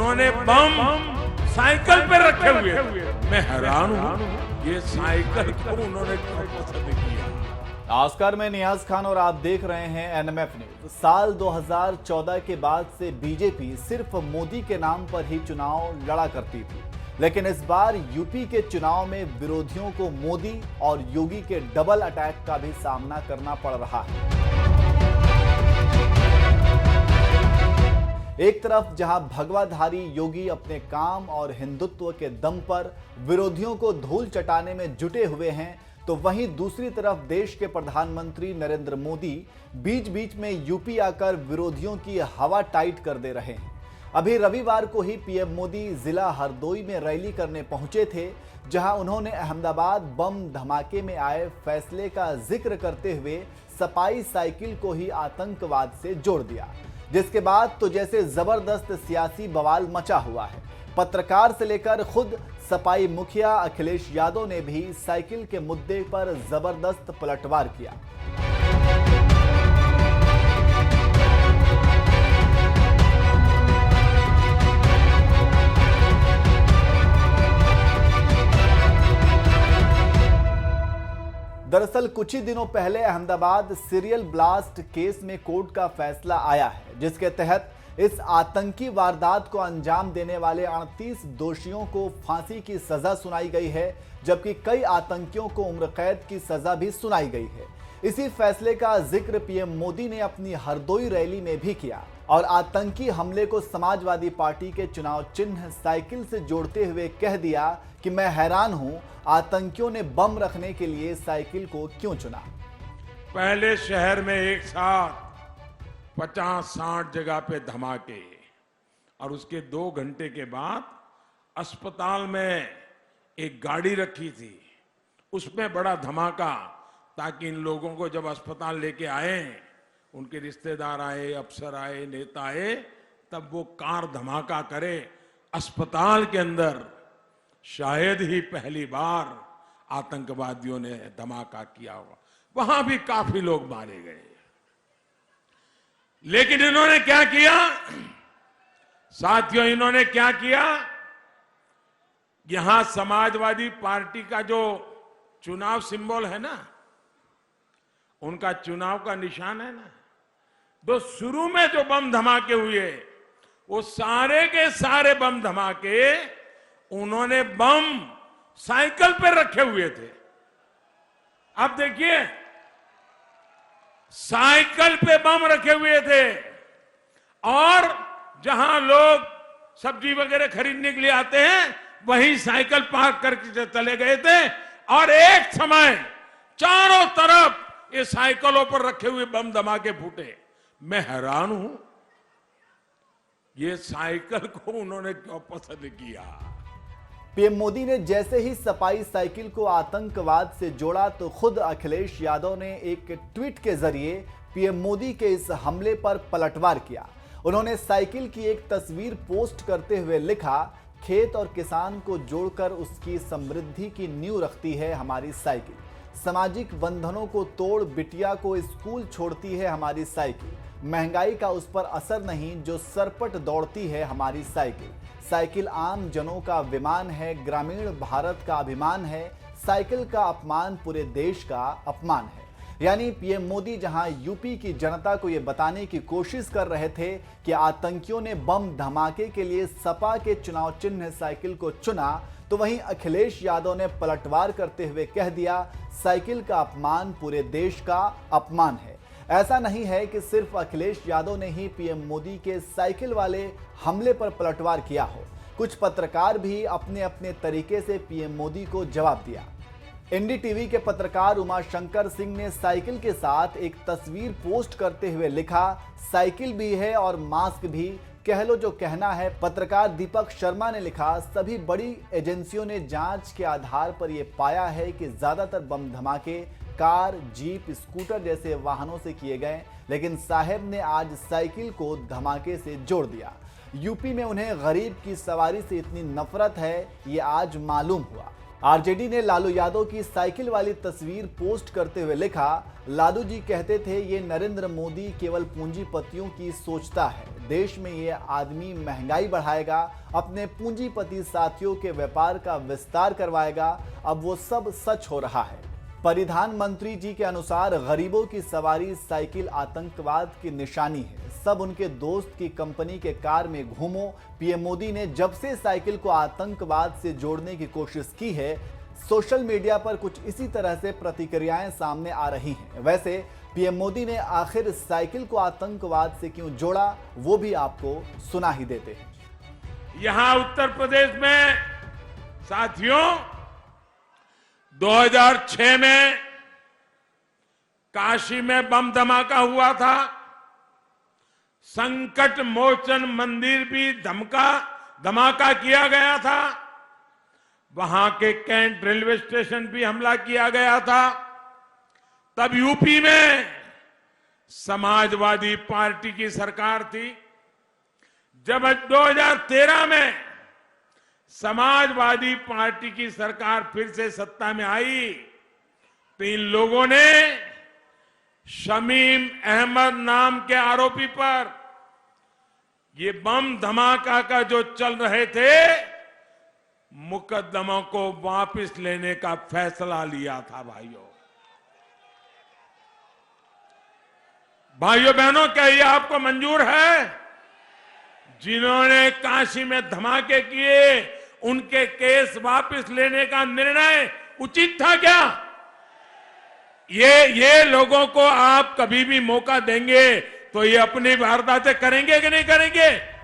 उन्होंने बम साइकिल पे रखे हुए थे। मैं हैरान हूं ये साइकिल को उन्होंने क्यों पसंद किया। नमस्कार, मैं नियाज खान और आप देख रहे हैं एनएमएफ न्यूज। साल 2014 के बाद से बीजेपी सिर्फ मोदी के नाम पर ही चुनाव लड़ा करती थी, लेकिन इस बार यूपी के चुनाव में विरोधियों को मोदी और योगी के डबल अटैक का भी सामना करना पड़ रहा है। एक तरफ जहां भगवाधारी योगी अपने काम और हिंदुत्व के दम पर विरोधियों को धूल चटाने में जुटे हुए हैं, तो वहीं दूसरी तरफ देश के प्रधानमंत्री नरेंद्र मोदी बीच बीच में यूपी आकर विरोधियों की हवा टाइट कर दे रहे हैं। अभी रविवार को ही पीएम मोदी जिला हरदोई में रैली करने पहुंचे थे, जहां उन्होंने अहमदाबाद बम धमाके में आए फैसले का जिक्र करते हुए सपाई साइकिल को ही आतंकवाद से जोड़ दिया, जिसके बाद तो जैसे जबरदस्त सियासी बवाल मचा हुआ है। पत्रकार से लेकर खुद सपाई मुखिया अखिलेश यादव ने भी साइकिल के मुद्दे पर जबरदस्त पलटवार किया। दरअसल कुछ ही दिनों पहले अहमदाबाद सीरियल ब्लास्ट केस में कोर्ट का फैसला आया है, जिसके तहत इस आतंकी वारदात को अंजाम देने वाले 38 दोषियों को फांसी की सजा सुनाई गई है, जबकि कई आतंकियों को उम्र कैद की सजा भी सुनाई गई है। इसी फैसले का जिक्र पीएम मोदी ने अपनी हरदोई रैली में भी किया और आतंकी हमले को समाजवादी पार्टी के चुनाव चिन्ह साइकिल से जोड़ते हुए कह दिया कि मैं हैरान हूं, आतंकियों ने बम रखने के लिए साइकिल को क्यों चुना। पहले शहर में एक साथ 50-60 जगह पे धमाके और उसके 2 घंटे के बाद अस्पताल में एक गाड़ी रखी थी, उसमें बड़ा धमाका, ताकि इन लोगों को जब अस्पताल लेके आए, उनके रिश्तेदार आए, अफसर आए, नेता आए, तब वो कार धमाका करे। अस्पताल के अंदर शायद ही पहली बार आतंकवादियों ने धमाका किया होगा। वहां भी काफी लोग मारे गए, लेकिन इन्होंने क्या किया साथियों, इन्होंने क्या किया, यहां समाजवादी पार्टी का जो चुनाव सिंबल है ना, उनका चुनाव का निशान है ना, तो शुरू में जो बम धमाके हुए वो सारे के सारे बम धमाके उन्होंने बम साइकिल पर रखे हुए थे। अब देखिए, साइकिल पे बम रखे हुए थे और जहां लोग सब्जी वगैरह खरीदने के लिए आते हैं वहीं साइकिल पार्क करके चले गए थे और एक समय चारों तरफ ये साइकिलों पर रखे हुए बम धमाके फूटे। मैं हैरान हूं ये साइकिल को उन्होंने क्यों पसंद किया। पीएम मोदी ने जैसे ही सपाई साइकिल को आतंकवाद से जोड़ा, तो खुद अखिलेश यादव ने एक ट्वीट के जरिए पीएम मोदी के इस हमले पर पलटवार किया। उन्होंने साइकिल की एक तस्वीर पोस्ट करते हुए लिखा, खेत और किसान को जोड़कर उसकी समृद्धि की नींव रखती है हमारी साइकिल, सामाजिक बंधनों को तोड़ बिटिया को स्कूल छोड़ती है हमारी साइकिल, महंगाई का उस पर असर नहीं जो सरपट दौड़ती है हमारी साइकिल, साइकिल आम जनों का विमान है, ग्रामीण भारत का अभिमान है, साइकिल का अपमान पूरे देश का अपमान है। यानी पीएम मोदी जहां यूपी की जनता को यह बताने की कोशिश कर रहे थे कि आतंकियों ने बम धमाके के लिए सपा के चुनाव चिन्ह साइकिल को चुना, तो वहीं अखिलेश यादव ने पलटवार करते हुए कह दिया, साइकिल का अपमान पूरे देश का अपमान है। ऐसा नहीं है कि सिर्फ अखिलेश यादव ने ही पीएम मोदी के साइकिल वाले हमले पर पलटवार किया हो, कुछ पत्रकार भी अपने अपने तरीके से पीएम मोदी को जवाब दिया। एनडीटीवी के पत्रकार उमाशंकर सिंह ने साइकिल के साथ एक तस्वीर पोस्ट करते हुए लिखा, साइकिल भी है और मास्क भी, कह लो जो कहना है। पत्रकार दीपक शर्मा ने लिखा, सभी बड़ी एजेंसियों ने जांच के आधार पर यह पाया है कि ज्यादातर बम धमाके कार, जीप, स्कूटर जैसे वाहनों से किए गए, लेकिन साहब ने आज साइकिल को धमाके से जोड़ दिया। यूपी में उन्हें गरीब की सवारी से इतनी नफरत है, ये आज मालूम हुआ। आरजेडी ने लालू यादव की साइकिल वाली तस्वीर पोस्ट करते हुए लिखा, लालू जी कहते थे ये नरेंद्र मोदी केवल पूंजीपतियों की सोचता है। देश में ये आदमी महंगाई बढ़ाएगा, अपने पूंजीपति साथियों के व्यापार का विस्तार करवाएगा। अब वो सब सच हो रहा है। परिधान मंत्री जी के अनुसार गरीबों की सवारी साइकिल आतंकवाद की निशानी है। सब उनके दोस्त की कंपनी के कार में घूमो। पीएम मोदी ने जब से साइकिल को आतंकवाद से जोड़ने की कोशिश की है, सोशल मीडिया पर कुछ इसी तरह से प्रतिक्रियाएं सामने आ रही हैं। वैसे पीएम मोदी ने आखिर साइकिल को आतंकवाद से क्यों जोड़ा, वो भी आपको सुना ही देते हैं। यहां उत्तर प्रदेश में साथियों 2006 में काशी में बम धमाका हुआ था। संकट मोचन मंदिर भी धमाका किया गया था। वहां के कैंट रेलवे स्टेशन भी हमला किया गया था। तब यूपी में समाजवादी पार्टी की सरकार थी। जब 2013 में समाजवादी पार्टी की सरकार फिर से सत्ता में आई तो इन लोगों ने शमीम अहमद नाम के आरोपी पर ये बम धमाका का जो चल रहे थे मुकदमों को वापस लेने का फैसला लिया था। भाइयों बहनों, क्या ये आपको मंजूर है? जिन्होंने काशी में धमाके किए उनके केस वापस लेने का निर्णय उचित था क्या? ये लोगों को आप कभी भी मौका देंगे तो ये अपनी वारदातें करेंगे कि नहीं करेंगे?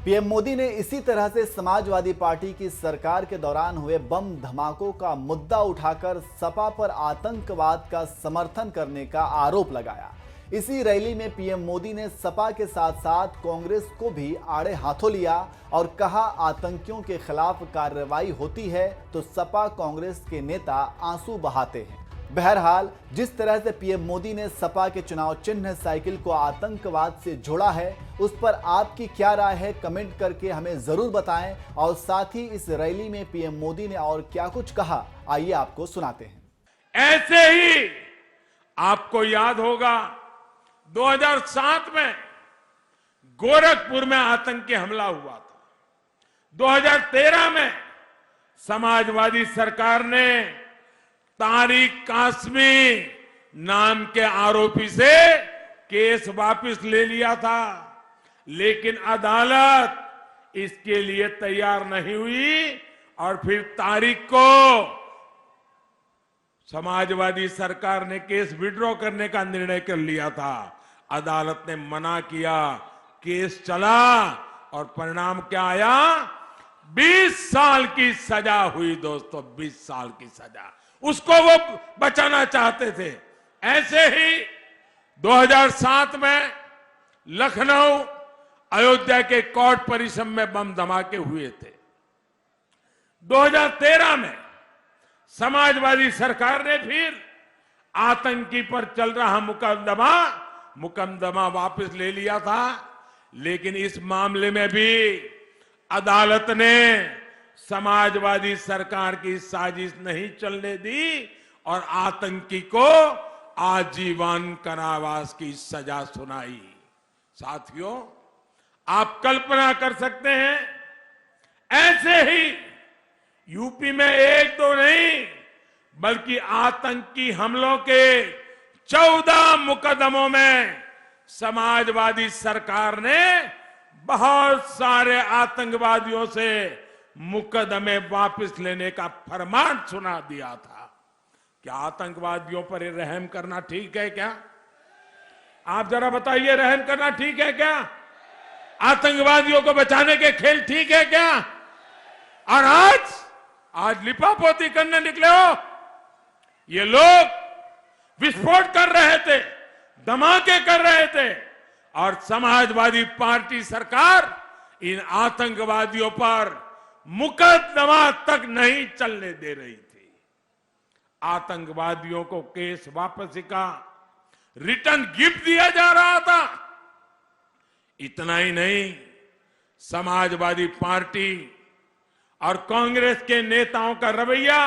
पीएम मोदी ने इसी तरह से समाजवादी पार्टी की सरकार के दौरान हुए बम धमाकों का मुद्दा उठाकर सपा पर आतंकवाद का समर्थन करने का आरोप लगाया। इसी रैली में पीएम मोदी ने सपा के साथ साथ कांग्रेस को भी आड़े हाथों लिया और कहा, आतंकियों के खिलाफ कार्रवाई होती है तो सपा कांग्रेस के नेता आंसू बहाते हैं। बहरहाल, जिस तरह से पीएम मोदी ने सपा के चुनाव चिन्ह साइकिल को आतंकवाद से जोड़ा है, उस पर आपकी क्या राय है, कमेंट करके हमें जरूर बताएं। और साथ ही इस रैली में पीएम मोदी ने और क्या कुछ कहा, आइए आपको सुनाते हैं। ऐसे ही आपको याद होगा 2007 में गोरखपुर में आतंकी हमला हुआ था। 2013 में समाजवादी सरकार ने तारिक कासमी नाम के आरोपी से केस वापस ले लिया था, लेकिन अदालत इसके लिए तैयार नहीं हुई और फिर तारिक को समाजवादी सरकार ने केस विड्रॉ करने का निर्णय कर लिया था। अदालत ने मना किया, केस चला और परिणाम क्या आया? 20 साल की सजा हुई दोस्तों, 20 साल की सजा। उसको वो बचाना चाहते थे। ऐसे ही 2007 में लखनऊ अयोध्या के कोर्ट परिसर में बम धमाके हुए थे। 2013 में समाजवादी सरकार ने फिर आतंकी पर चल रहा मुकदमा वापस ले लिया था, लेकिन इस मामले में भी अदालत ने समाजवादी सरकार की साजिश नहीं चलने दी और आतंकी को आजीवन कारावास की सजा सुनाई। साथियों, आप कल्पना कर सकते हैं, ऐसे ही यूपी में एक दो नहीं बल्कि आतंकी हमलों के 14 मुकदमों में समाजवादी सरकार ने बहुत सारे आतंकवादियों से मुकदमे वापस लेने का फरमान सुना दिया था। क्या आतंकवादियों पर रहम करना ठीक है क्या? आप जरा बताइए, रहम करना ठीक है क्या? आतंकवादियों को बचाने के खेल ठीक है क्या? और आज लिपापोती करने निकले हो। ये लोग विस्फोट कर रहे थे, धमाके कर रहे थे और समाजवादी पार्टी सरकार इन आतंकवादियों पर मुकदमा तक नहीं चलने दे रही थी। आतंकवादियों को केस वापसी का रिटर्न गिफ्ट दिया जा रहा था। इतना ही नहीं, समाजवादी पार्टी और कांग्रेस के नेताओं का रवैया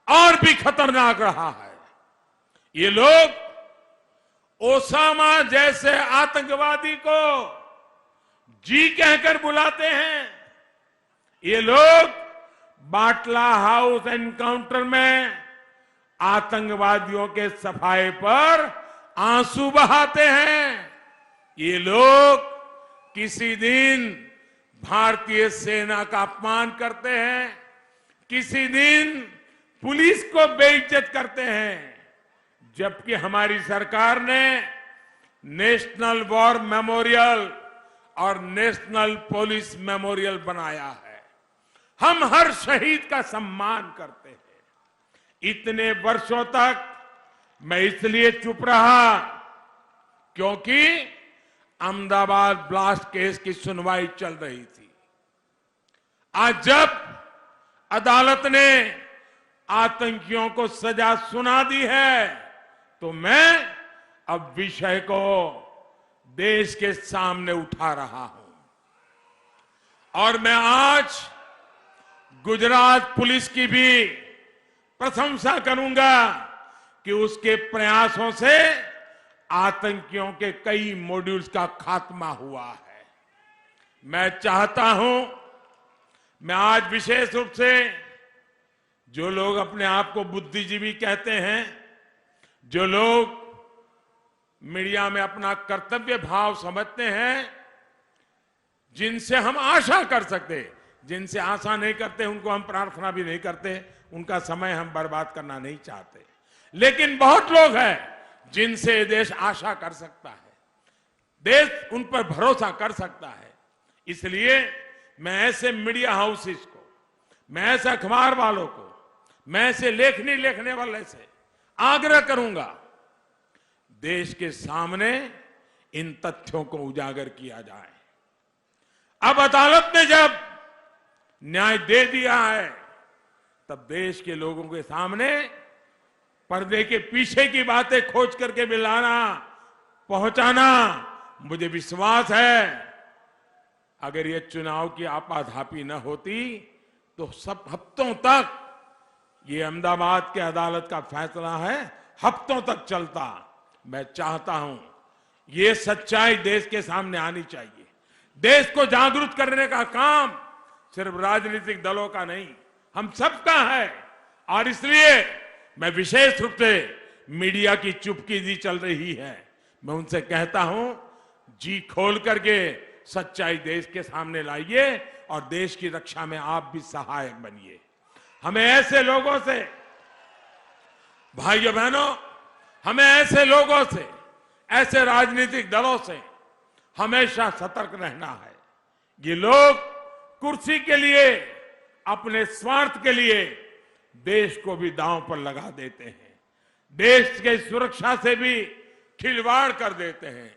और भी खतरनाक रहा है। ये लोग ओसामा जैसे आतंकवादी को जी कहकर बुलाते हैं। ये लोग बाटला हाउस एनकाउंटर में आतंकवादियों के सफाए पर आंसू बहाते हैं। ये लोग किसी दिन भारतीय सेना का अपमान करते हैं, किसी दिन पुलिस को बेइज्जत करते हैं, जबकि हमारी सरकार ने नेशनल वॉर मेमोरियल और नेशनल पुलिस मेमोरियल बनाया है। हम हर शहीद का सम्मान करते हैं। इतने वर्षों तक मैं इसलिए चुप रहा क्योंकि अहमदाबाद ब्लास्ट केस की सुनवाई चल रही थी। आज जब अदालत ने आतंकियों को सजा सुना दी है तो मैं अब विषय को देश के सामने उठा रहा हूं। और मैं आज गुजरात पुलिस की भी प्रशंसा करूंगा कि उसके प्रयासों से आतंकियों के कई मॉड्यूल्स का खात्मा हुआ है। मैं चाहता हूं, मैं आज विशेष रूप से जो लोग अपने आप को बुद्धिजीवी कहते हैं, जो लोग मीडिया में अपना कर्तव्य भाव समझते हैं, जिनसे हम आशा कर सकते, जिनसे आशा नहीं करते उनको हम प्रार्थना भी नहीं करते, उनका समय हम बर्बाद करना नहीं चाहते। लेकिन बहुत लोग हैं जिनसे देश आशा कर सकता है, देश उन पर भरोसा कर सकता है। इसलिए मैं ऐसे मीडिया हाउसेस को, मैं ऐसे अखबार वालों को, मैं ऐसे लेखनी लिखने वाले से आग्रह करूंगा, देश के सामने इन तथ्यों को उजागर किया जाए। अब अदालत ने जब न्याय दे दिया है तब देश के लोगों के सामने पर्दे के पीछे की बातें खोज करके मिलाना, पहुंचाना, मुझे विश्वास है अगर ये चुनाव की आपाधापी न होती तो सब हफ्तों तक ये अहमदाबाद के अदालत का फैसला है, हफ्तों तक चलता। मैं चाहता हूं ये सच्चाई देश के सामने आनी चाहिए। देश को जागरूक करने का काम सिर्फ राजनीतिक दलों का नहीं, हम सबका है। और इसलिए मैं विशेष रूप से मीडिया की चुपकीदी चल रही है, मैं उनसे कहता हूं जी खोल करके सच्चाई देश के सामने लाइए और देश की रक्षा में आप भी सहायक बनिए। हमें ऐसे लोगों से, भाइयों बहनों, हमें ऐसे लोगों से, ऐसे राजनीतिक दलों से हमेशा सतर्क रहना है। ये लोग कुर्सी के लिए, अपने स्वार्थ के लिए देश को भी दांव पर लगा देते हैं, देश के सुरक्षा से भी खिलवाड़ कर देते हैं।